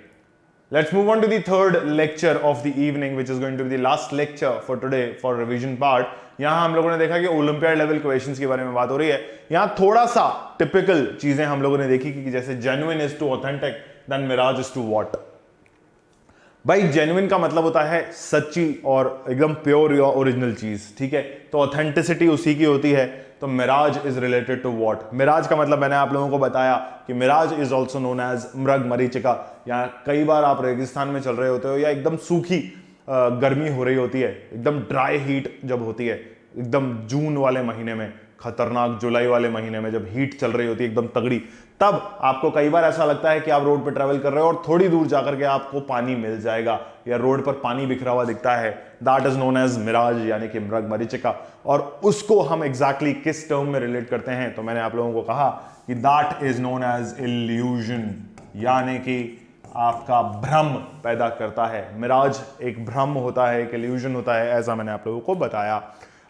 [SPEAKER 1] let's move on to the third lecture of the evening, which is going to be the last lecture for today for revision part. यहां हम लोगों ने देखा कि ओलंपियाड लेवल क्वेश्चंस के बारे में बात हो रही है। यहां थोड़ा सा टिपिकल चीजें हम लोगों ने देखी कि जैसे genuine is to authentic, then mirage is to what. भाई जेन्युइन का मतलब होता है सच्ची और एकदम प्योर या ओरिजिनल चीज। ठीक है, तो ऑथेंटिसिटी उसी की होती है। तो mirage is related to what? Mirage का मतलब मैंने आप लोगों को बताया कि mirage is also known as मृग मरीचिका। या कई बार आप रेगिस्तान में चल रहे होते हो या एकदम सूखी गर्मी हो रही होती है, एकदम ड्राई हीट जब होती है, एकदम जून वाले महीने में, खतरनाक जुलाई वाले महीने में जब हीट चल रही होती है एकदम तगड़ी, तब आपको कई बार ऐसा लगता है कि आप रोड पर ट्रैवल कर रहे हो और थोड़ी दूर जाकर के आपको पानी मिल जाएगा या रोड पर पानी बिखरा हुआ दिखता है। That is known as mirage, यानी कि मृग मरीचिका। और उसको हम एग्जैक्टली किस टर्म में रिलेट करते हैं? तो मैंने आप लोगों को कहा कि that is known as illusion, यानी कि आपका भ्रम पैदा करता है। मिराज एक भ्रम होता है, एक इल्यूजन होता है, ऐसा मैंने आप लोगों को बताया।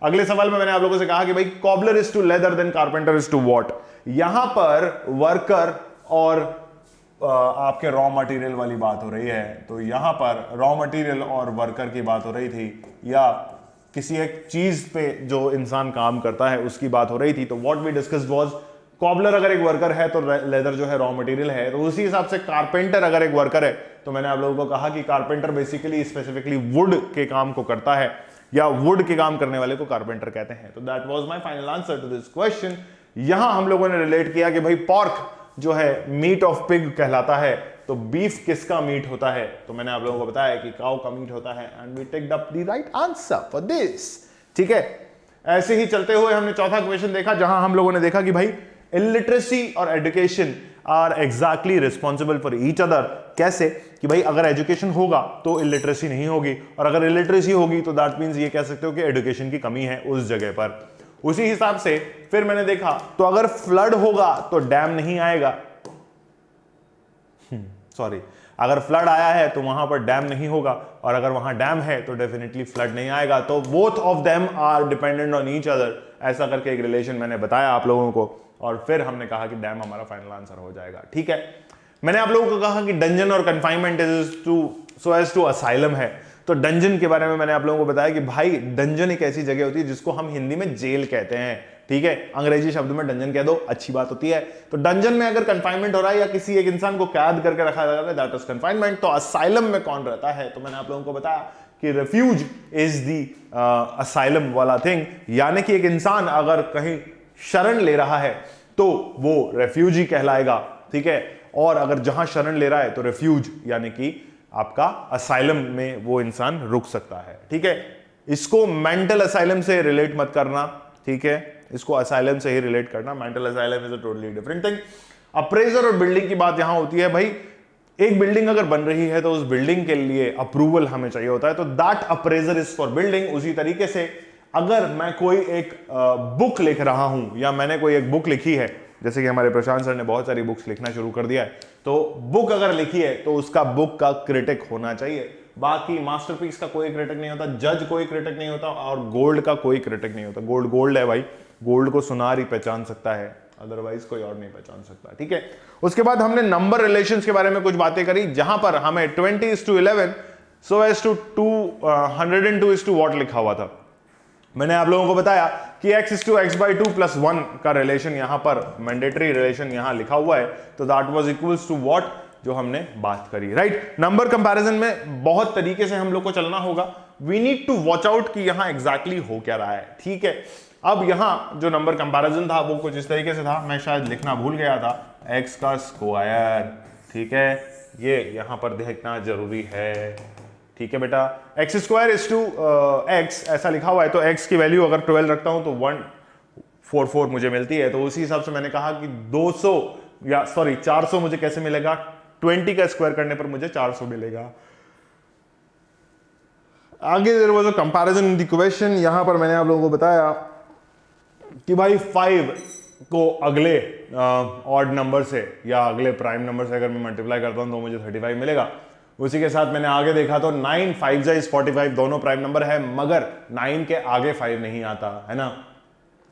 [SPEAKER 1] अगले सवाल में मैंने आप लोगों से कहा कि भाई cobbler is to leather then carpenter is to what. यहां पर वर्कर और आपके रॉ मटेरियल वाली बात हो रही है। तो यहां पर रॉ मटेरियल और वर्कर की बात हो रही थी, या किसी एक चीज पे जो इंसान काम करता है उसकी बात हो रही थी। तो what we discussed was, cobbler अगर एक वर्कर है तो लेदर जो है रॉ मटेरियल है। तो उसी हिसाब से कारपेंटर अगर एक वर्कर है, तो मैंने आप लोगों को कहा कि कारपेंटर बेसिकली स्पेसिफिकली वुड के काम को करता है, या वुड के काम करने वाले को कारपेंटर कहते हैं। तो that was my final answer to this question. यहां हम लोगों ने रिलेट किया कि भाई पोर्क जो है मीट ऑफ पिग कहलाता है, तो बीफ किसका मीट होता है? तो मैंने आप लोगों को बताया कि काऊ का मीट होता है, and we ticked up the right answer for this. ठीक है, ऐसे ही चलते हुए हमने चौथा क्वेश्चन देखा, जहां हम लोगों ने देखा कि भाई इलिटरेसी और education are exactly responsible for each other. कैसे? कि भाई अगर एजुकेशन होगा तो इलिटरेसी नहीं होगी, और अगर इलिटरेसी होगी तो दैट मींस ये कह सकते हो कि एजुकेशन की कमी है उस जगह पर। उसी हिसाब से फिर मैंने देखा, तो अगर फ्लड होगा तो डैम नहीं आएगा। सॉरी, अगर फ्लड आया है तो वहां पर डैम नहीं होगा, और अगर वहां डैम है तो डेफिनेटली फ्लड नहीं आएगा। तो both of them are dependent on each other, ऐसा करके एक रिलेशन मैंने बताया आप लोगों को, और फिर हमने कहा कि डैम हमारा फाइनल आंसर हो जाएगा। ठीक है, मैंने आप लोगों को कहा कि डंजन और confinement is to so as to asylum है। तो डंजन के बारे में मैंने आप लोगों को बताया कि भाई डंजन एक ऐसी जगह होती है जिसको हम हिंदी में जेल कहते हैं। ठीक है, अंग्रेजी शब्द में डंजन कह दो, अच्छी बात होती है। तो डंजन में अगर कन्फाइनमेंट हो रहा है या किसी एक इंसान को कैद करके रखा जा रहा है, दैट इज कन्फाइनमेंट। तो असाइलम में कौन रहता है? तो मैंने आप लोगों को बताया कि रेफ्यूज इज दी असाइलम वाला थिंग, यानी कि एक इंसान अगर कहीं शरण ले रहा है तो वो रेफ्यूजी कहलाएगा, ठीक है। और अगर जहां शरण ले रहा है तो रेफ्यूज यानी कि आपका असाइलम में वो इंसान रुक सकता है, ठीक है। इसको मेंटल असाइलम से रिलेट मत करना, ठीक है, इसको असाइलम से ही रिलेट करना। Mental asylum is a totally different thing. Appraisal और बिल्डिंग की बात यहां होती है भाई, एक बिल्डिंग अगर बन रही है तो उस बिल्डिंग के लिए अप्रूवल हमें चाहिए होता है, तो that appraisal is for building. उसी तरीके से अगर मैं कोई एक बुक लिख रहा हूं या मैंने कोई एक बुक लिखी है, जैसे कि हमारे प्रशांत सर ने बहुत सारी बुक्स लिखना शुरू कर दिया है, तो बुक अगर लिखी है तो उसका बुक का क्रिटिक होना चाहिए। बाकी मास्टरपीस का कोई क्रिटिक नहीं होता, जज कोई क्रिटिक नहीं होता, और गोल्ड का कोई क्रिटिक नहीं होता। गोल्ड गोल्ड है भाई, गोल्ड को सुनार ही पहचान सकता है, अदरवाइज कोई और नहीं पहचान सकता, ठीक है। उसके बाद हमने नंबर रिलेशंस के बारे में कुछ बातें करी, जहां पर हमें 20:11 so as to 102 what लिखा हुआ था। मैंने आप लोगों को बताया कि x/x/2 + 1 का रिलेशन यहां पर मैंडेटरी रिलेशन यहां लिखा हुआ है, तो that was equals to what, जो हमने बात करी, राइट। नंबर कंपैरिजन में बहुत तरीके से हम लोग को चलना होगा। We need to watch out कि यहां एग्जैक्टली हो क्या रहा है, ठीक है। अब यहां जो नंबर कंपैरिजन था वो कुछ इस तरीके से था, मैं शायद लिखना भूल गया था, x का स्क्वायर, ठीक है, ये यहां पर देखना जरूरी है, ठीक है बेटा। x² इज टू x ऐसा लिखा हुआ है, तो x की वैल्यू अगर 12 रखता हूं तो 144 मुझे मिलती है। तो उसी हिसाब से मैंने कहा कि 400 मुझे कैसे मिलेगा, 20 का स्क्वायर करने पर मुझे 400 मिलेगा। आगे there was a comparison in the question, यहां पर मैंने आप लोगों को बताया कि भाई 5 को अगले ऑड नंबर से या अगले प्राइम नंबर से अगर मैं मल्टीप्लाई करता हूं तो मुझे 35 मिलेगा। उसी के साथ मैंने आगे देखा तो 9 5 is 45 दोनों प्राइम नंबर है, मगर 9 के आगे 5 नहीं आता है ना।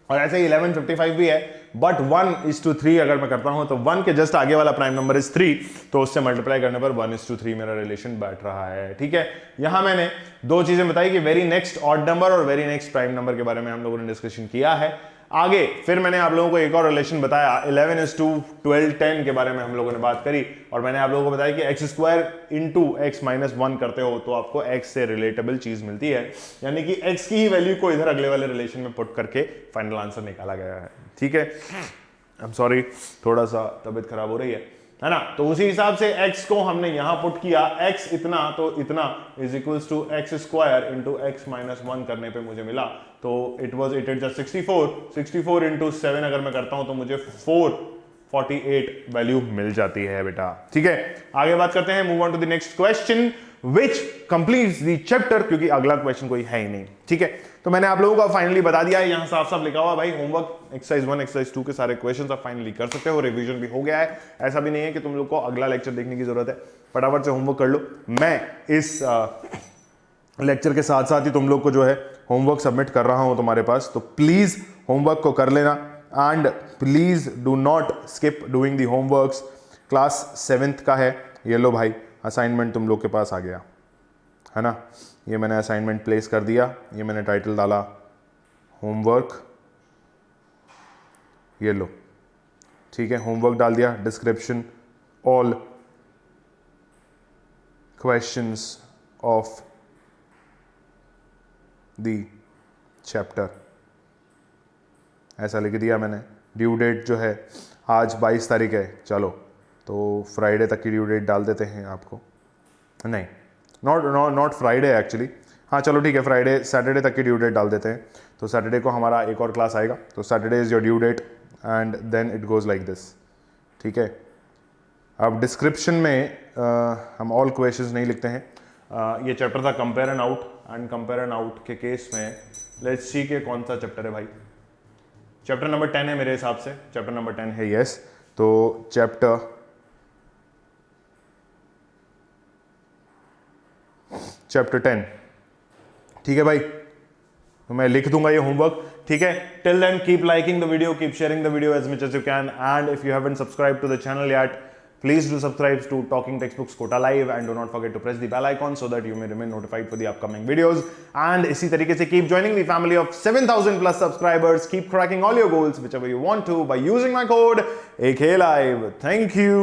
[SPEAKER 1] और ऐसे ही 1155 भी है, बट 1:3 अगर मैं करता हूं तो 1 के जस्ट आगे वाला प्राइम नंबर इज 3, तो उससे मल्टीप्लाई करने पर 1:3 मेरा रिलेशन बैठ रहा है, ठीक है। यहां मैंने दो चीजें बताई कि वेरी नेक्स्ट ऑड नंबर और वेरी नेक्स्ट प्राइम नंबर के बारे में हम लोगों ने डिस्कशन किया है। आगे फिर मैंने आप लोगों को एक और रिलेशन बताया, 11:12 10 के बारे में हम लोगों ने बात करी, और मैंने आप लोगों को बताया कि x² × x-1 करते हो तो आपको x से रिलेटेबल चीज मिलती है, यानी कि x की ही वैल्यू को इधर अगले वाले रिलेशन में पुट करके फाइनल आंसर निकाला गया है, ठीक है। आई एम सॉरी, थोड़ा सा तबीयत खराब हो रही है ना। तो उसी हिसाब से x को हमने यहां पुट किया, x इतना तो इतना is equals to x² × x-1 करने पे मुझे मिला, तो इट वाज 64 × 7 अगर मैं करता हूं तो मुझे 448 वैल्यू मिल जाती है बेटा, ठीक है। आगे बात करते हैं, move on to the next question which completes the chapter, क्योंकि अगला क्वेश्चन कोई है ही नहीं, ठीक है। तो मैंने आप लोगों को फाइनली बता दिया है, यहां साफ साफ लिखा हुआ भाई होमवर्क एक्सरसाइज 1 एक्सरसाइज 2 के सारे क्वेश्चंस आप फाइनली कर सकते हो, रिवीजन भी हो गया है। ऐसा भी नहीं है कि तुम लोग को अगला लेक्चर देखने की जरूरत है, फटाफट से होमवर्क कर लो। मैं इस लेक्चर के साथ साथ ही तुम लोग को जो है होमवर्क सबमिट कर रहा हूं तुम्हारे पास, तो प्लीज होमवर्क को कर लेना, and please do not skip doing the homeworks. Class 7th का है, ये लो भाई असाइनमेंट तुम लोग के पास आ गया है ना। ये मैंने असाइनमेंट प्लेस कर दिया, ये मैंने टाइटल डाला होमवर्क, ये लो, ठीक है, होमवर्क डाल दिया, description all questions of the chapter ऐसा लिख दिया मैंने। ड्यू डेट जो है आज 22 तारीख है, चलो तो फ्राइडे तक की ड्यू डेट डाल देते हैं आपको, नहीं नॉट फ्राइडे एक्चुअली, हाँ चलो ठीक है, फ्राइडे सैटरडे तक की ड्यू डेट डाल देते हैं। तो सैटरडे को हमारा एक और क्लास आएगा, तो Saturday is your due date and then it goes like this, ठीक है। अब डिस्क्रिप्शन में हम ऑल क्वेश्चंस नहीं लिखते हैं, ये चैप्टर था compare and out, and compare and out के केस में लेट्स सी के कौन सा चैप्टर है भाई, चैप्टर नंबर 10 है मेरे हिसाब से, चैप्टर नंबर 10 है, यस। तो चैप्टर 10, ठीक है भाई, तो मैं लिख दूंगा ये होमवर्क, ठीक है। Till then keep liking the video, keep sharing the video as much as you can, and if you haven't subscribe to the channel yet, please do subscribe to Talking Textbooks Kota Live, and do not forget to press the bell icon so that you may remain notified for the upcoming videos. And इसी तरीके से keep joining the family of 7,000 plus subscribers. Keep cracking all your goals whichever you want to by using my code AKLive. Thank you.